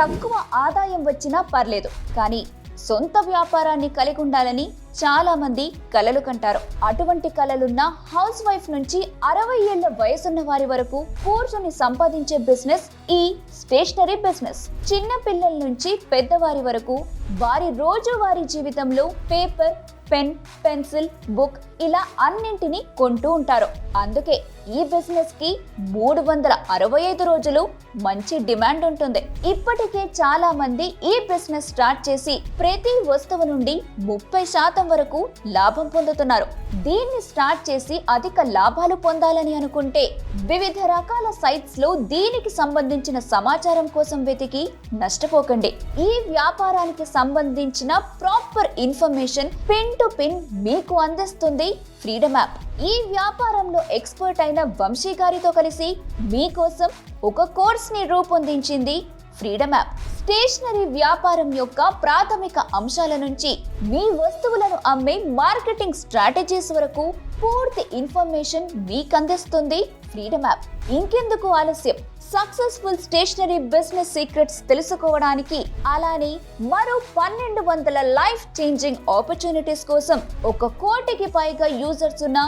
తక్కువ ఆదాయం వచ్చినా పర్లేదు, కానీ సొంత వ్యాపారాన్ని కలిగి ఉండాలని చాలా మంది కలలు కంటారు. అటువంటి కలలున్న హౌస్ వైఫ్ నుంచి 60 ఏళ్ల వయసున్న వారి వరకు కూర్చొని సంపాదించే బిజినెస్ ఈ స్టేషనరీ బిజినెస్. చిన్న పిల్లల నుంచి పెద్దవారి వరకు వారి రోజువారీ జీవితంలో పేపర్, పెన్, పెన్సిల్, బుక్ ఇలా అన్నింటినీ కొంటూ ఉంటారు. అందుకే ఈ బిజినెస్ కి 365 రోజులు మంచి డిమాండ్ ఉంటుంది. ఇప్పటికే చాలా మంది ఈ బిజినెస్ స్టార్ట్ చేసి ప్రతి వస్తువు నుండి 30% వరకు లాభం పొందుతున్నారు. దీన్ని స్టార్ట్ చేసి అధిక లాభాలు పొందాలని అనుకుంటే వివిధ రకాల సైట్స్ లో దీనికి సంబంధించిన సమాచారం కోసం వెతికి నష్టపోకండి. ఈ వ్యాపారానికి సంబంధించిన proper information pin to pin మీకు అందిస్తుంది ఫ్రీడమ్ యాప్. ఈ వ్యాపారంలో ఎక్స్పర్ట్ అయిన వంశీ గారితో కలిసి మీకోసం ఒక కోర్స్ ని రూపొందించింది ఫ్రీడమ్ యాప్. స్టేషనరీ వ్యాపారం యొక్క ప్రాథమిక అంశాల నుంచి మీ వస్తువులను అమ్మే మార్కెటింగ్ స్ట్రాటజీస్ వరకు పూర్తి ఇన్ఫర్మేషన్ మీకు అందిస్తుంది ఫ్రీడమ్ యాప్. ఇంకెందుకు ఆలస్యం, సక్సెస్ఫుల్ స్టేషనరీ బిజినెస్ సీక్రెట్స్ తెలుసుకోవడానికి, అలానే మరో 1200 లైఫ్ చేంజింగ్ ఆపర్చునిటీస్ కోసం 1 కోటికి పైగా యూజర్స్ ఉన్న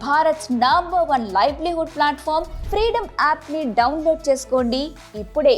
Bharat number 1 livelihood platform freedom app ని డౌన్లోడ్ చేసుకోండి ఇప్పుడే.